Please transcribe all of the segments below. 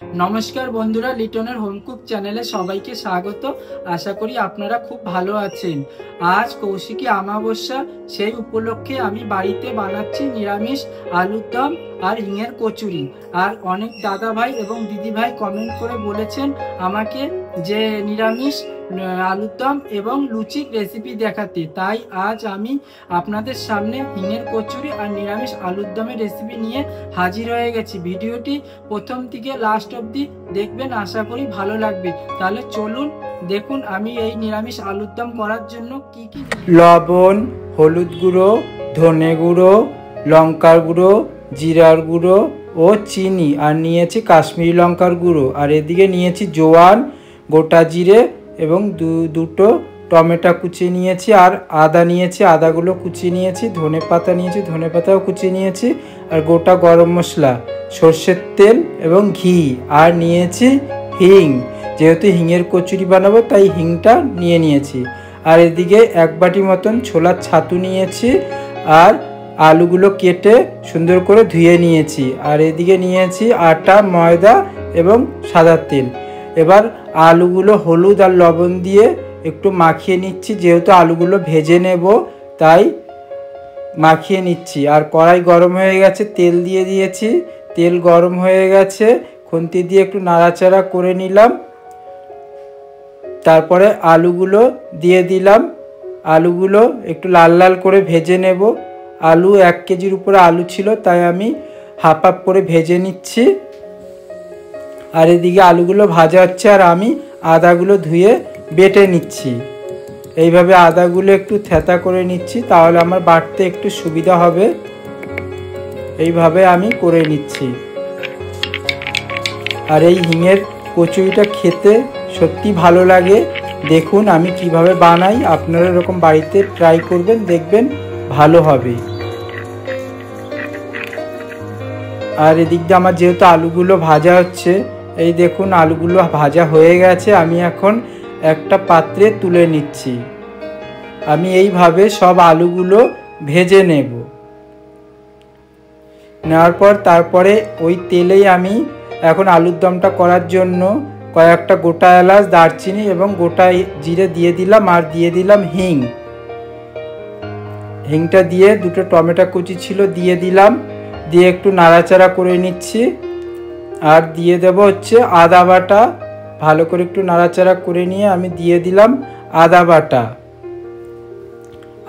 নমস্কার বন্ধুরা, লিটনের হোম কুক চ্যানেলে সবাইকে স্বাগত। আশা করি আপনারা খুব ভালো আছেন। আজ কৌশিকী অমাবস্যা, সেই উপলক্ষে আমি বাড়িতে বানাচ্ছি নিরামিষ আলুর দম আর হিঙের কচুরি। আর অনেক দাদা ভাই এবং দিদি ভাই কমেন্ট করে বলেছেন আমাকে যে নিরামিষ আলুর দম এবং লুচির রেসিপি দেখাতে। তাই আজ আমি আপনাদের সামনে হিঙের কচুরি আর নিরামিষ আলুর দমের রেসিপি নিয়ে হাজির হয়ে গেছি। ভিডিওটি প্রথম থেকে লাস্ট অবধি দেখবেন, আশা করি ভালো লাগবে। তাহলে চলুন দেখুন আমি এই নিরামিষ আলুর দম করার জন্য কি কি লবণ, হলুদ গুঁড়ো, ধনে গুঁড়ো, লঙ্কার গুঁড়ো, জিরার গুঁড়ো ও চিনি, আর নিয়েছি কাশ্মীরি লঙ্কার গুঁড়ো, আর এদিকে নিয়েছি জোয়ান, গোটা জিরে এবং দুটো টমেটো কুচিয়ে নিয়েছি, আর আদা নিয়েছি, আদাগুলো কুচিয়ে নিয়েছি, ধনে পাতা নিয়েছি, ধনে পাতাও কুচিয়ে নিয়েছি, আর গোটা গরম মশলা, সর্ষের তেল এবং ঘি, আর নিয়েছি হিং। যেহেতু হিঙের কচুরি বানাবো তাই হিংটা নিয়েছি। আর এদিকে এক বাটি মতন ছোলার ছাতু নিয়েছি, আর আলুগুলো কেটে সুন্দর করে ধুয়ে নিয়েছি। আর এদিকে নিয়েছি আটা, ময়দা এবং সাদা তেল। এবার আলুগুলো হলুদ আর লবণ দিয়ে একটু মাখিয়ে নিচ্ছি, যেহেতু আলুগুলো ভেজে নেব তাই মাখিয়ে নিচ্ছি। আর কড়াই গরম হয়ে গেছে, তেল দিয়ে দিয়েছি, তেল গরম হয়ে গেছে, খুন্তি দিয়ে একটু নাড়াচাড়া করে নিলাম। তারপরে আলুগুলো দিয়ে দিলাম, আলুগুলো একটু লাল লাল করে ভেজে নেব। আলু 1 কেজির উপরে আলু ছিল, তাই আমি হাফ করে ভেজে নিচ্ছি। আর এদিকে আলুগুলো ভাজা হচ্ছে, আর আমি আদাগুলো ধুয়ে বেটে নিচ্ছি। এইভাবে আদাগুলো একটু থেঁতা করে নিচ্ছি, তাহলে আমার বাটতে একটু সুবিধা হবে। এইভাবে আমি করে নিচ্ছি। আর এই হিঙের কচুরিটা খেতে সত্যি ভালো লাগে। দেখুন আমি কিভাবে বানাই, আপনারা এরকম বাড়িতে ট্রাই করবেন, দেখবেন ভালো হবে। আর এদিক দিয়ে আমার যেহেতু আলুগুলো ভাজা হচ্ছে, এই দেখুন আলুগুলো ভাজা হয়ে গেছে, আমি এখন একটা পাত্রে তুলে নিচ্ছি। আমি এইভাবে সব আলুগুলো ভেজে নেব। নেওয়ার পর তারপরে ওই তেলেই আমি এখন আলুর দমটা করার জন্য কয়েকটা গোটা এলাচ, দারচিনি এবং গোটা জিরে দিয়ে দিলাম, আর দিয়ে দিলাম হিং। হিংটা দিয়ে দুটো টমেটো কুচি ছিল দিয়ে দিলাম, দিয়ে একটু নাড়াচাড়া করে নিচ্ছি। আর দিয়ে দেব হচ্ছে আদা বাটা। ভালো করে একটু নাড়াচাড়া করে নিয়ে আমি দিয়ে দিলাম আদা বাটা।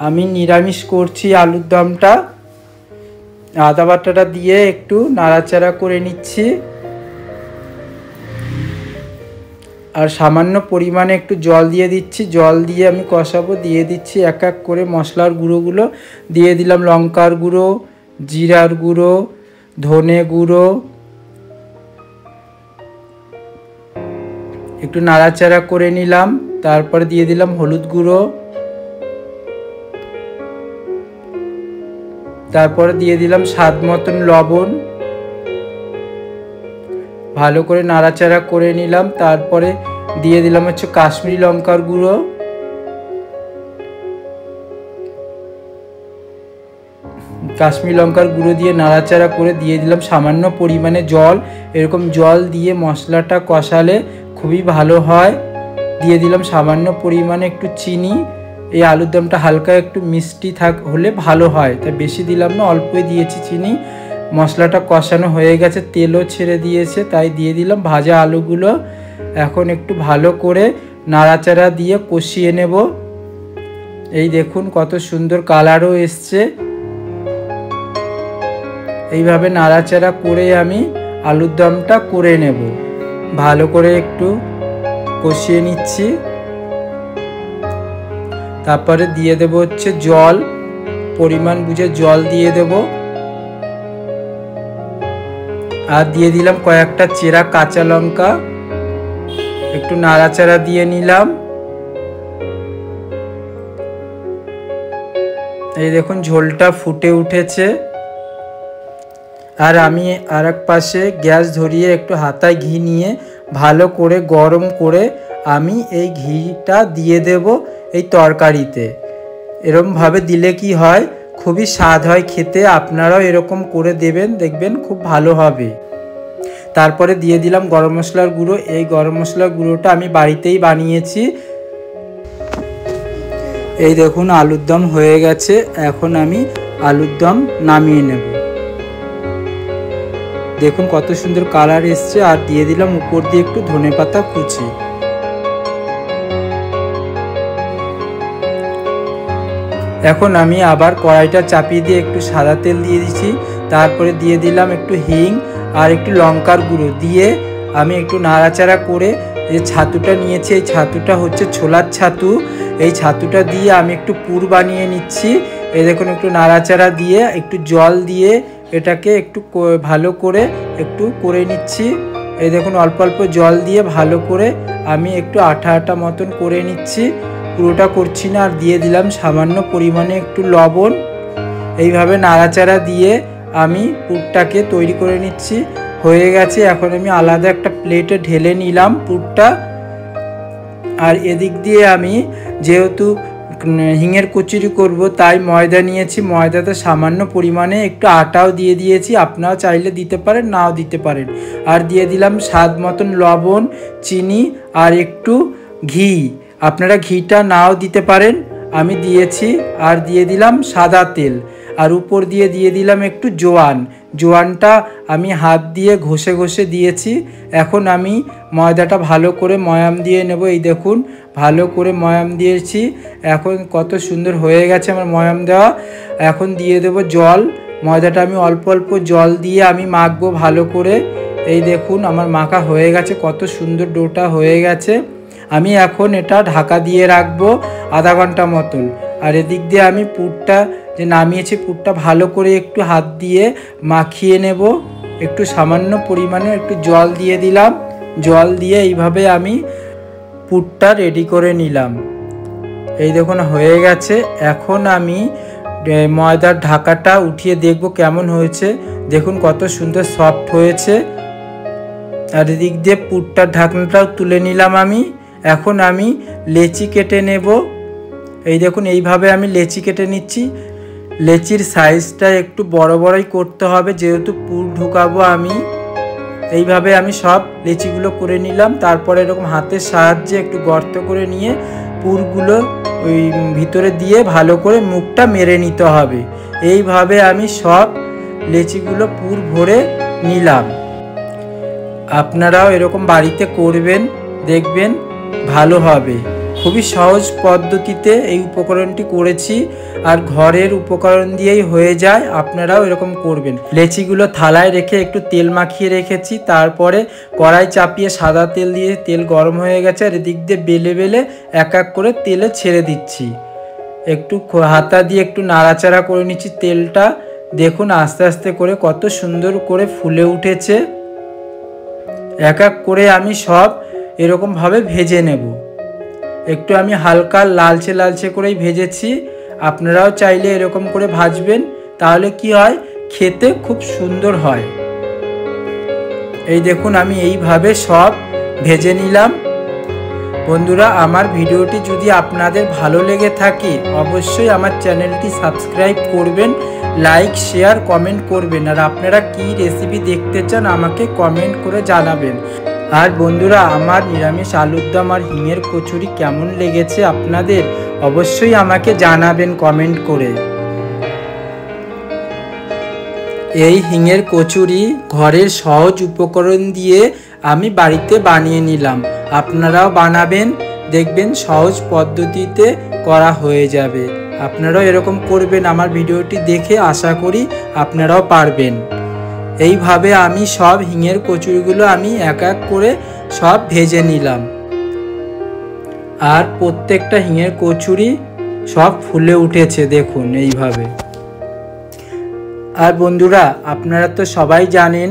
আমি নিরামিষ করছি আলুর দমটা। আদা বাটাটা দিয়ে একটু নাড়াচাড়া করে নিচ্ছি। আর সামান্য পরিমাণে একটু জল দিয়ে দিচ্ছি, জল দিয়ে আমি কষাবো। দিয়ে দিচ্ছি এক এক করে মশলার গুঁড়োগুলো। দিয়ে দিলাম লঙ্কার গুঁড়ো, জিরার গুঁড়ো, ধনে গুঁড়ো, একটু নাড়াচাড়া করে নিলাম। তারপরে দিয়ে দিলাম হলুদ গুঁড়ো, তারপরে দিয়ে দিলাম স্বাদ মতন লবণ। ভালো করে নাড়াচাড়া করে নিলাম। তারপরে দিয়ে দিলাম হচ্ছে কাশ্মীরি লঙ্কার গুঁড়ো, কাশ্মীরি লঙ্কার গুঁড়ো দিয়ে নাড়াচাড়া করে দিয়ে দিলাম সামান্য পরিমাণে জল। এরকম জল দিয়ে মশলাটা কষালে খুবই ভালো হয়। দিয়ে দিলাম সামান্য পরিমাণে একটু চিনি। এই আলুর দমটা হালকা একটু মিষ্টি হলে ভালো হয়, তাই বেশি দিলাম না, অল্পই দিয়েছি চিনি। মশলাটা কষানো হয়ে গেছে, তেলও ছেড়ে দিয়েছে, তাই দিয়ে দিলাম ভাজা আলুগুলো। এখন একটু ভালো করে নাড়াচাড়া দিয়ে কষিয়ে নেব। এই দেখুন কত সুন্দর কালারও এসছে। এইভাবে নাড়াচাড়া করে আমি আলুর দমটা করে নেব। ভালো করে একটু কষিয়ে নিচ্ছি। তারপরে দিয়ে দেব হচ্ছে জল, পরিমাণ বুঝে জল দিয়ে দেব। আর দিয়ে দিলাম কয়েকটা চেরা কাঁচা লঙ্কা। একটু নাড়াচাড়া দিয়ে নিলাম। এই দেখুন ঝোলটা ফুটে উঠেছে। আর আমি আর এক পাশে গ্যাস ধরিয়ে একটু হাতায় ঘি নিয়ে ভালো করে গরম করে আমি এই ঘিটা দিয়ে দেব এই তরকারিতে। এরকমভাবে দিলে কি হয়, খুবই স্বাদ হয় খেতে। আপনারাও এরকম করে দেবেন, দেখবেন খুব ভালো হবে। তারপরে দিয়ে দিলাম গরম মশলার গুঁড়ো। এই গরম মশলার গুঁড়োটা আমি বাড়িতেই বানিয়েছি। এই দেখুন আলুর দম হয়ে গেছে। এখন আমি আলুর দম নামিয়ে নেব। দেখুন কত সুন্দর কালার এসছে। আর দিয়ে দিলাম উপর দিয়ে একটু ধনেপাতা কুচি। এখন আমি আবার কড়াইটা চাপিয়ে দিয়ে একটু সাদা তেল দিয়ে দিচ্ছি। তারপরে দিয়ে দিলাম একটু হিং আর একটু লঙ্কার গুঁড়ো দিয়ে আমি একটু নাড়াচাড়া করে যে ছাতুটা নিয়েছি, এই ছাতুটা হচ্ছে ছোলার ছাতু। এই ছাতুটা দিয়ে আমি একটু পুর বানিয়ে নিচ্ছি। এই দেখুন একটু নাড়াচাড়া দিয়ে একটু জল দিয়ে এটাকে একটু ভালো করে একটু করে নিচ্ছি। এই দেখুন অল্প অল্প জল দিয়ে ভালো করে আমি একটু আঠা আঠা মতন করে নিচ্ছি। পুরোটা করছি না। আর দিয়ে দিলাম সামান্য পরিমাণে একটু লবণ। এইভাবে নাড়াচাড়া দিয়ে আমি পুরটাকে তৈরি করে নিচ্ছি। হয়ে গেছে। এখন আমি আলাদা একটা প্লেটে ঢেলে নিলাম পুরটা। আর এদিক দিয়ে আমি যেহেতু হিঙের কচুরি করব তাই ময়দা নিয়েছি। ময়দাতে সামান্য পরিমাণে একটু আটাও দিয়ে দিয়েছি। আপনারাও চাইলে দিতে পারেন, নাও দিতে পারেন। আর দিয়ে দিলাম স্বাদ মতন লবণ, চিনি আর একটু ঘি। আপনারা ঘিটা নাও দিতে পারেন, আমি দিয়েছি। আর দিয়ে দিলাম সাদা তেল। আর উপর দিয়ে দিলাম একটু জোয়ান। জোয়ানটা আমি হাত দিয়ে ঘষে ঘষে দিয়েছি। এখন আমি ময়দাটা ভালো করে ময়াম দিয়ে নেব। এই দেখুন ভালো করে ময়াম দিয়েছি। এখন কত সুন্দর হয়ে গেছে আমার ময়াম দেওয়া। এখন দিয়ে দেব জল। ময়দাটা আমি অল্প অল্প জল দিয়ে আমি মাখবো ভালো করে। এই দেখুন আমার মাখা হয়ে গেছে। কত সুন্দর ডোটা হয়ে গেছে। আমি এখন এটা ঢাকা দিয়ে রাখবো আধা ঘন্টা মতন। আর এদিক দিয়ে আমি পুরটা যে নামিয়েছি, পুরটা ভালো করে একটু হাত দিয়ে মাখিয়ে নেব। একটু সামান্য পরিমাণে একটু জল দিয়ে দিলাম। জল দিয়ে এইভাবে আমি পুরটা রেডি করে নিলাম। এই দেখুন হয়ে গেছে। এখন আমি ময়দার ঢাকাটা উঠিয়ে দেখব কেমন হয়েছে। দেখুন কত সুন্দর সফট হয়েছে। আর এদিক দিয়ে পুরটার ঢাকনাটাও তুলে নিলাম আমি। এখন আমি লেচি কেটে নেব। এই দেখুন এইভাবে আমি লেচি কেটে নিচ্ছি। লেচির সাইজটা একটু বড় বড়ই করতে হবে যেহেতু পুর ঢুকাবো আমি। এইভাবে আমি সব লেচিগুলো করে নিলাম। তারপরে এরকম হাতের সাহায্যে একটু গর্ত করে নিয়ে পুরগুলো ওই ভিতরে দিয়ে ভালো করে মুখটা মেরে নিতে হবে। এইভাবে আমি সব লেচিগুলো পুর ভরে নিলাম। আপনারাও এরকম বাড়িতে করবেন, দেখবেন ভালো হবে। খুবই সহজ পদ্ধতিতে এই উপকরণটি করেছি। আর ঘরের উপকরণ দিয়েই হয়ে যায়। আপনারাও এরকম করবেন। লেচিগুলো থালায় রেখে একটু তেল মাখিয়ে রেখেছি। তারপরে কড়াই চাপিয়ে সাদা তেল দিয়ে তেল গরম হয়ে গেছে। আর এদিক দিয়ে বেলে বেলে এক এক করে তেলে ছেড়ে দিচ্ছি। একটু হাতা দিয়ে একটু নাড়াচাড়া করে নিচ্ছি তেলটা। দেখুন আস্তে আস্তে করে কত সুন্দর করে ফুলে উঠেছে। এক এক করে আমি সব এরকমভাবে ভেজে নেব। একটু আমি হালকা লালচে লালচে করেই ভেজেছি। আপনারাও চাইলে এরকম করে ভাজবেন, তাহলে কি হয় খেতে খুব সুন্দর হয়। এই দেখুন আমি এইভাবে সব ভেজে নিলাম। বন্ধুরা আমার ভিডিওটি যদি আপনাদের ভালো লেগে থাকে অবশ্যই আমার চ্যানেলটি সাবস্ক্রাইব করবেন, লাইক শেয়ার কমেন্ট করবেন। আর আপনারা কি রেসিপি দেখতে চান আমাকে কমেন্ট করে জানাবেন। আর বন্ধুরা আমার নিরামিষ আলুর দম আর হিঙের কচুরি কেমন লেগেছে আপনাদের অবশ্যই আমাকে জানাবেন কমেন্ট করে। এই হিঙের কচুরি ঘরের সহজ উপকরণ দিয়ে আমি বাড়িতে বানিয়ে নিলাম। আপনারাও বানাবেন, দেখবেন সহজ পদ্ধতিতে করা হয়ে যাবে। আপনারাও এরকম করবেন। আমার ভিডিওটি দেখে আশা করি আপনারাও পারবেন। এইভাবে আমি সব হিঙের কচুরিগুলো আমি এক এক করে সব ভেজে নিলাম। আর প্রত্যেকটা হিঙের কচুরি সব ফুলে উঠেছে দেখুন এইভাবে। আর বন্ধুরা আপনারা তো সবাই জানেন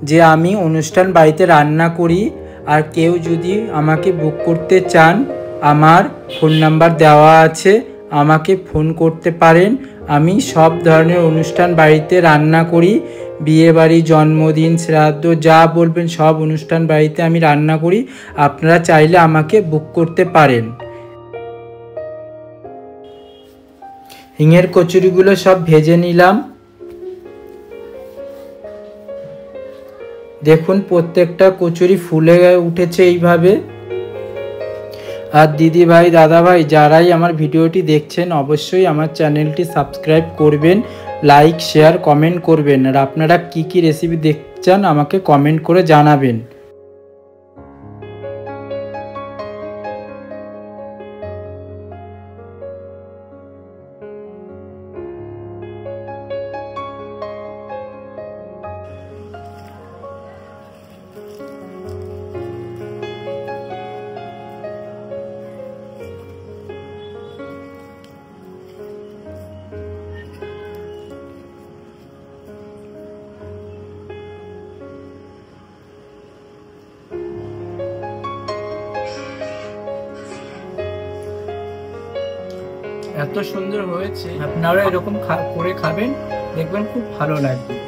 যে আমি অনুষ্ঠান বাড়িতে রান্না করি। আর কেউ যদি আমাকে বুক করতে চান আমার ফোন নাম্বার দেওয়া আছে, আমাকে ফোন করতে পারেন। আমি সব ধরনের অনুষ্ঠান বাড়িতে রান্না করি। বিয়ে বাড়ি, জন্মদিন, শ্রাদ্ধ যা বলবেন সব অনুষ্ঠান বাড়িতে আমি রান্না করি। আপনারা চাইলে আমাকে বুক করতে পারেন। হিঙের কচুরিগুলো সব ভেজে নিলাম। দেখুন প্রত্যেকটা কচুরি ফুলে উঠেছে এইভাবে। আর দিদি ভাই দাদা ভাই যারাই আমার ভিডিওটি দেখছেন অবশ্যই আমার চ্যানেলটি সাবস্ক্রাইব করবেন, লাইক শেয়ার কমেন্ট করবেন। আর আপনারা কি কি রেসিপি দেখতে চান আমাকে কমেন্ট করে জানাবেন। এত সুন্দর হয়েছে, আপনারা এরকম করে খাবেন, দেখবেন খুব ভালো লাগবে।